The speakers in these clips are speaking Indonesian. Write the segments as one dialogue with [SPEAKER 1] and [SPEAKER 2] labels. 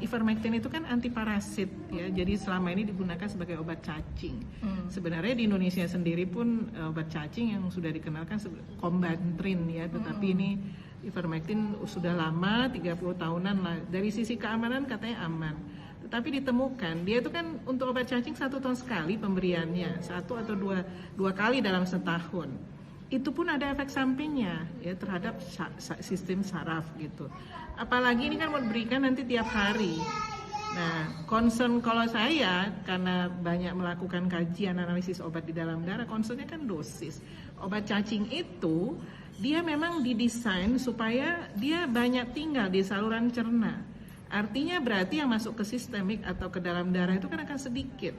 [SPEAKER 1] ivermectin itu kan antiparasit ya, jadi selama ini digunakan sebagai obat cacing. Sebenarnya di Indonesia sendiri pun obat cacing yang sudah dikenalkan Combantrin ya, tetapi ini ivermectin sudah lama, 30 tahunan lah. Dari sisi keamanan katanya aman. Tetapi ditemukan dia itu kan untuk obat cacing 1 tahun sekali pemberiannya, 1 atau 2 kali dalam setahun. Itu pun ada efek sampingnya ya terhadap sistem saraf gitu. Apalagi ini kan mau diberikan nanti tiap hari. Nah, concern kalau saya karena banyak melakukan kajian analisis obat di dalam darah, concernnya kan dosis. Obat cacing itu dia memang didesain supaya dia banyak tinggal di saluran cerna. Artinya berarti yang masuk ke sistemik atau ke dalam darah itu kan akan sedikit.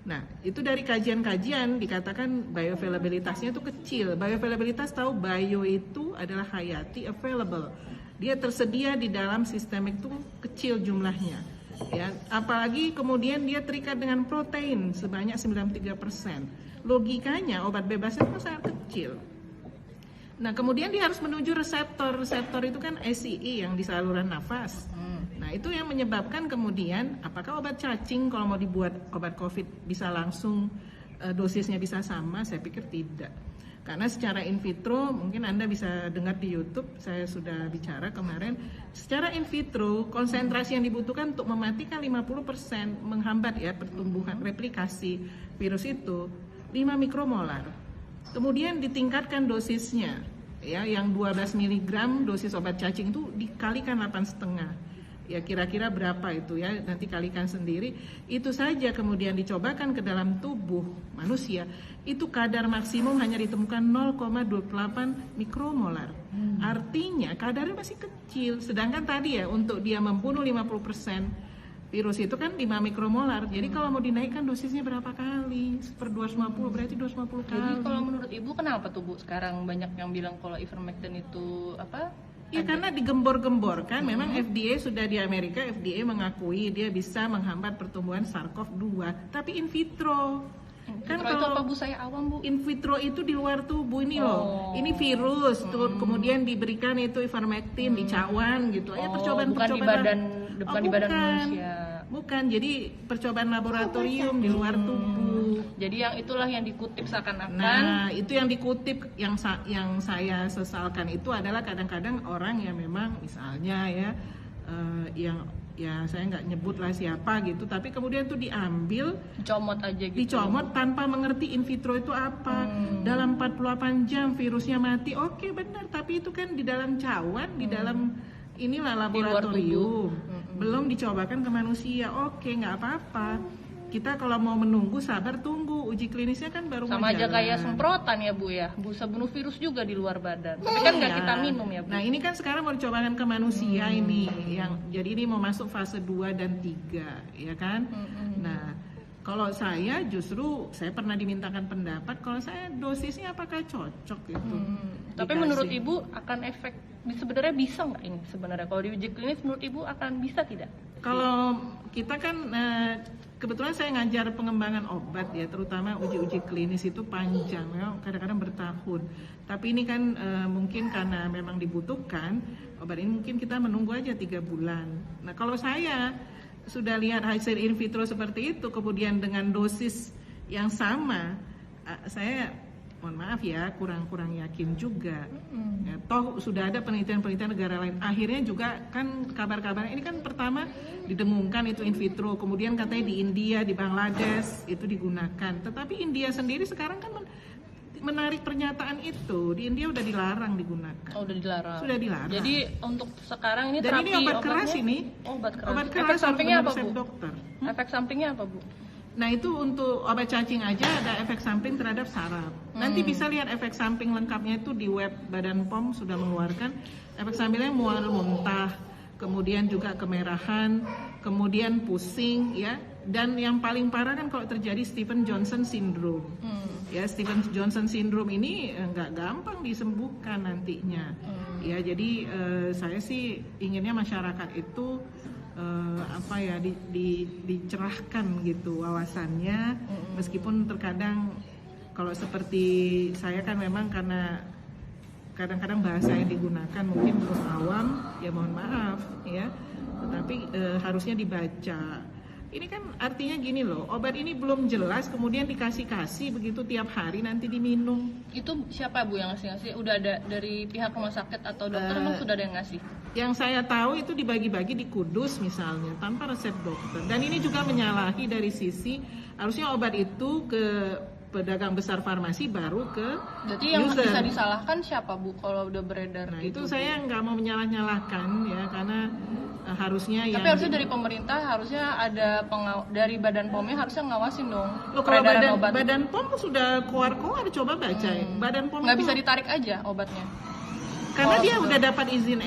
[SPEAKER 1] Nah, itu dari kajian-kajian dikatakan bioavailabilitasnya itu kecil. Bioavailabilitas tahu bio itu adalah hayati, available. Dia tersedia di dalam sistemik itu kecil jumlahnya. Ya, apalagi kemudian dia terikat dengan protein sebanyak 93%. Logikanya obat bebasnya itu sangat kecil. Nah, kemudian dia harus menuju reseptor. Reseptor itu kan ACE yang di saluran nafas. Nah, itu yang menyebabkan kemudian apakah obat cacing kalau mau dibuat obat COVID bisa langsung dosisnya bisa sama? Saya pikir tidak. Karena secara in vitro, mungkin Anda bisa dengar di YouTube, saya sudah bicara kemarin, secara in vitro konsentrasi yang dibutuhkan untuk mematikan 50% menghambat ya pertumbuhan replikasi virus itu 5 mikromolar. Kemudian ditingkatkan dosisnya ya, yang 12 mg dosis obat cacing itu dikalikan 8,5. Ya kira-kira berapa itu ya, nanti kalikan sendiri. Itu saja kemudian dicobakan ke dalam tubuh manusia, itu kadar maksimum hanya ditemukan 0,28 mikromolar. Artinya kadarnya masih kecil. Sedangkan tadi ya untuk dia membunuh 50% virus itu kan 5 mikromolar. Jadi kalau mau dinaikkan dosisnya berapa kali? Per 250 berarti 250 kali.
[SPEAKER 2] Jadi kalau menurut Ibu kenapa tuh Bu sekarang banyak yang bilang kalau ivermectin itu apa?
[SPEAKER 1] Ya karena digembor-gemborkan, memang FDA sudah di Amerika, FDA mengakui dia bisa menghambat pertumbuhan SARS-CoV-2, tapi in vitro.
[SPEAKER 2] Kan kalau itu apa Bu, saya awam Bu?
[SPEAKER 1] In vitro itu di luar tubuh ini loh. Ini virus, tuh kemudian diberikan itu ivermectin di cawan gitu. Ya percobaan
[SPEAKER 2] bukan di badan manusia.
[SPEAKER 1] Bukan, jadi percobaan laboratorium di luar tubuh.
[SPEAKER 2] Jadi yang itulah yang dikutip seakan-akan.
[SPEAKER 1] Nah, itu yang dikutip yang saya sesalkan itu adalah kadang-kadang orang yang memang misalnya ya yang ya saya nggak nyebut lah siapa gitu, tapi kemudian tuh diambil,
[SPEAKER 2] dicomot aja gitu.
[SPEAKER 1] Dicomot tanpa mengerti in vitro itu apa. Dalam 48 jam virusnya mati. Oke, benar, tapi itu kan di dalam cawan, di dalam inilah laboratorium. Belum dicobakan ke manusia. Oke, nggak apa-apa. Kita kalau mau menunggu sabar tunggu, uji klinisnya kan baru
[SPEAKER 2] sama aja kayak semprotan ya Bu ya, bisa bunuh virus juga di luar badan. Tapi kan nggak kita minum ya Bu.
[SPEAKER 1] Nah ini kan sekarang mau dicobakan ke manusia ini, yang jadi ini mau masuk fase 2 dan 3 ya kan. Nah kalau saya justru saya pernah dimintakan pendapat, kalau saya dosisnya apakah cocok gitu.
[SPEAKER 2] Tapi menurut Ibu akan efek, sebenarnya bisa nggak ini sebenarnya kalau di uji klinis menurut Ibu akan bisa tidak?
[SPEAKER 1] Kalau kita kan kebetulan saya ngajar pengembangan obat ya, terutama uji-uji klinis itu panjang ya, kadang-kadang bertahun. Tapi ini kan mungkin karena memang dibutuhkan obat ini, mungkin kita menunggu aja 3 bulan. Nah kalau saya sudah lihat hasil in vitro seperti itu, kemudian dengan dosis yang sama, saya mohon maaf ya kurang yakin juga. Ya, toh sudah ada penelitian-penelitian negara lain. Akhirnya juga kan kabar-kabar ini kan pertama didengungkan itu in vitro, kemudian katanya di India, di Bangladesh itu digunakan. Tetapi India sendiri sekarang kan menarik pernyataan itu. Di India udah dilarang digunakan.
[SPEAKER 2] Oh, udah dilarang.
[SPEAKER 1] Sudah dilarang.
[SPEAKER 2] Jadi untuk sekarang ini
[SPEAKER 1] dan
[SPEAKER 2] terapi
[SPEAKER 1] ini obat keras ini.
[SPEAKER 2] Obat keras.
[SPEAKER 1] Obat keras
[SPEAKER 2] efek sampingnya apa Bu?
[SPEAKER 1] Dokter.
[SPEAKER 2] Efek sampingnya apa Bu?
[SPEAKER 1] Nah itu untuk obat cacing aja ada efek samping terhadap saraf. Nanti bisa lihat efek samping lengkapnya itu di web Badan POM sudah mengeluarkan. Efek sampingnya mual muntah, kemudian juga kemerahan, kemudian pusing ya. Dan yang paling parah kan kalau terjadi Stevens-Johnson syndrome. Ya Stevens-Johnson syndrome ini nggak gampang disembuhkan nantinya. Ya jadi saya sih inginnya masyarakat itu dicerahkan gitu wawasannya, meskipun terkadang kalau seperti saya kan memang karena kadang-kadang bahasa yang digunakan mungkin belum awam, ya mohon maaf ya. tetapi harusnya dibaca. Ini kan artinya gini loh, obat ini belum jelas kemudian dikasih begitu tiap hari nanti diminum.
[SPEAKER 2] Itu siapa Bu yang ngasih? Udah ada dari pihak rumah sakit atau dokter emang sudah ada yang ngasih?
[SPEAKER 1] Yang saya tahu itu dibagi-bagi di Kudus misalnya tanpa resep dokter. Dan ini juga menyalahi dari sisi harusnya obat itu ke pedagang besar farmasi baru ke
[SPEAKER 2] Berarti yang
[SPEAKER 1] user.
[SPEAKER 2] bisa disalahkan siapa Bu kalau udah beredar?
[SPEAKER 1] Nah
[SPEAKER 2] gitu,
[SPEAKER 1] itu saya nggak mau menyalah-nyalahkan ya karena harusnya
[SPEAKER 2] tapi harusnya dari pemerintah harusnya ada dari Badan POM-nya harusnya ngawasin dong.
[SPEAKER 1] Loh, kalau
[SPEAKER 2] peredaran obat.
[SPEAKER 1] badan POM sudah keluar coba baca ya. Badan POM
[SPEAKER 2] nggak
[SPEAKER 1] itu,
[SPEAKER 2] bisa ditarik aja obatnya
[SPEAKER 1] karena dia udah dapat izin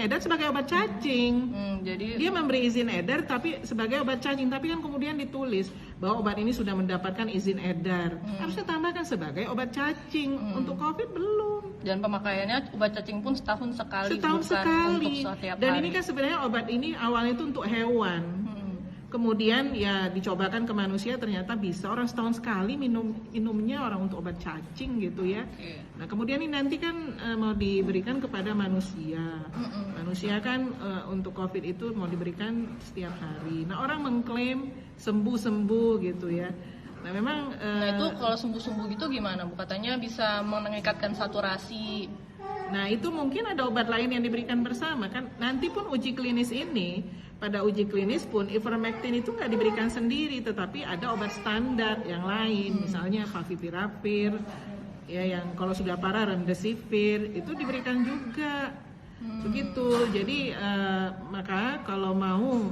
[SPEAKER 1] edar sebagai obat cacing.
[SPEAKER 2] Jadi
[SPEAKER 1] Dia memberi izin edar tapi sebagai obat cacing, tapi kan kemudian ditulis bahwa obat ini sudah mendapatkan izin edar. Harusnya tambahkan sebagai obat cacing. Untuk COVID belum.
[SPEAKER 2] dan pemakaiannya obat cacing pun setahun sekali
[SPEAKER 1] Setahun
[SPEAKER 2] bukan
[SPEAKER 1] sekali.
[SPEAKER 2] untuk setiap
[SPEAKER 1] Dan
[SPEAKER 2] hari.
[SPEAKER 1] ini kan sebenarnya obat ini awalnya itu untuk hewan. Kemudian ya dicobakan ke manusia, ternyata bisa orang setahun sekali minumnya orang untuk obat cacing gitu ya.
[SPEAKER 2] Oke.
[SPEAKER 1] Nah kemudian ini nanti kan mau diberikan kepada manusia. Manusia kan untuk COVID itu mau diberikan setiap hari. Nah orang mengklaim sembuh gitu ya. Nah memang
[SPEAKER 2] Nah itu kalau sembuh-sembuh gitu gimana Bu? Katanya bisa meningkatkan saturasi.
[SPEAKER 1] Nah itu mungkin ada obat lain yang diberikan bersama kan. Nanti pun uji klinis ini, pada uji klinis pun ivermectin itu nggak diberikan sendiri, tetapi ada obat standar yang lain, misalnya favipiravir, ya yang kalau sudah parah remdesivir itu diberikan juga, begitu. Jadi maka kalau mau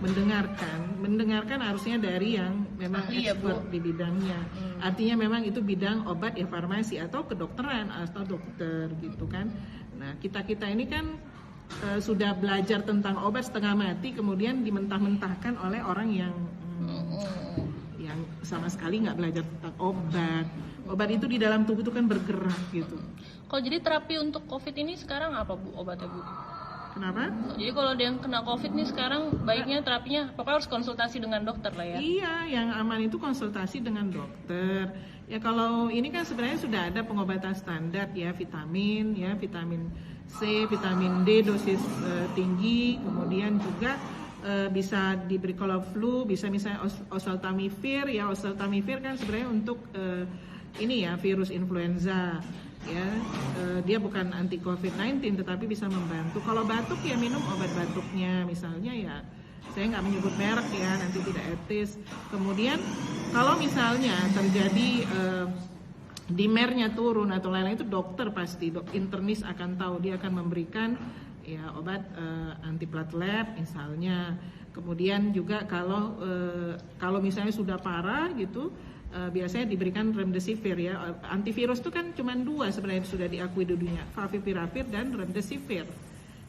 [SPEAKER 1] mendengarkan harusnya dari yang memang
[SPEAKER 2] Ahli ya,
[SPEAKER 1] expert
[SPEAKER 2] Bu.
[SPEAKER 1] di bidangnya. Artinya memang itu bidang obat ya farmasi atau kedokteran atau dokter gitu kan. Nah kita ini kan sudah belajar tentang obat setengah mati kemudian dimentah-mentahkan oleh orang yang sama sekali nggak belajar tentang obat. Obat itu di dalam tubuh itu kan bergerak gitu.
[SPEAKER 2] Kalau jadi terapi untuk COVID ini sekarang apa Bu obatnya Bu?
[SPEAKER 1] Kenapa?
[SPEAKER 2] Jadi kalau ada yang kena COVID nih sekarang baiknya terapinya pokoknya harus konsultasi dengan dokter lah ya.
[SPEAKER 1] Iya, yang aman itu konsultasi dengan dokter. Ya kalau ini kan sebenarnya sudah ada pengobatan standar ya, vitamin C, vitamin D dosis tinggi, kemudian juga bisa diberi kalau flu, bisa misalnya oseltamivir ya, oseltamivir kan sebenarnya untuk ini ya virus influenza. Ya, dia bukan anti COVID-19 tetapi bisa membantu. Kalau batuk ya minum obat batuknya misalnya ya, saya nggak menyebut merek ya nanti tidak etis. Kemudian kalau misalnya terjadi dimernya turun atau lain-lain itu dokter pasti internis akan tahu, dia akan memberikan ya obat anti platelet misalnya. Kemudian juga kalau misalnya sudah parah gitu biasanya diberikan remdesivir ya. Antivirus itu kan cuma 2 sebenarnya sudah diakui di dunia, favipiravir dan remdesivir.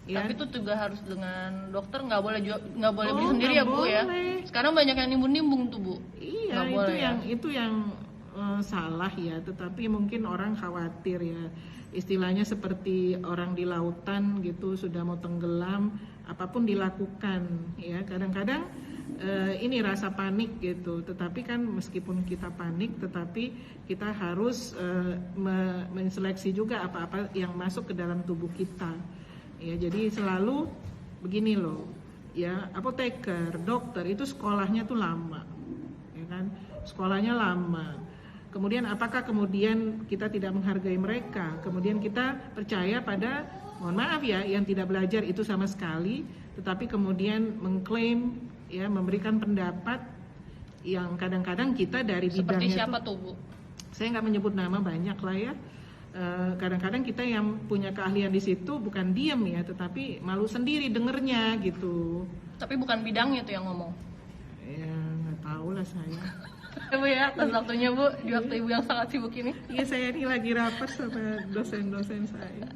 [SPEAKER 1] Ya.
[SPEAKER 2] Tapi itu juga harus dengan dokter, nggak boleh beli sendiri ya Bu
[SPEAKER 1] boleh.
[SPEAKER 2] ya. Sekarang banyak yang nimbun-nimbun tuh Bu.
[SPEAKER 1] Iya, itu yang salah ya. Tetapi mungkin orang khawatir ya. Istilahnya seperti orang di lautan gitu sudah mau tenggelam, apapun dilakukan ya. Kadang-kadang ini rasa panik gitu. Tetapi kan meskipun kita panik, tetapi kita harus menseleksi juga apa-apa yang masuk ke dalam tubuh kita. Ya, jadi selalu begini loh, ya apoteker, dokter itu sekolahnya tuh lama, ya kan? Sekolahnya lama. Kemudian apakah kemudian kita tidak menghargai mereka? Kemudian kita percaya pada, mohon maaf ya, yang tidak belajar itu sama sekali, tetapi kemudian mengklaim, ya memberikan pendapat yang kadang-kadang kita dari bidangnya.
[SPEAKER 2] Seperti siapa tuh Bu?
[SPEAKER 1] Saya nggak menyebut nama, banyak lah ya. Kadang-kadang kita yang punya keahlian di situ bukan diam ya, tetapi malu sendiri dengernya gitu.
[SPEAKER 2] Tapi bukan bidangnya tuh yang ngomong.
[SPEAKER 1] Ya nggak tahu lah saya.
[SPEAKER 2] Bu ya, atas waktunya Bu, di waktu Ibu yang sangat sibuk ini.
[SPEAKER 1] Iya saya ini lagi rapat sama dosen-dosen saya.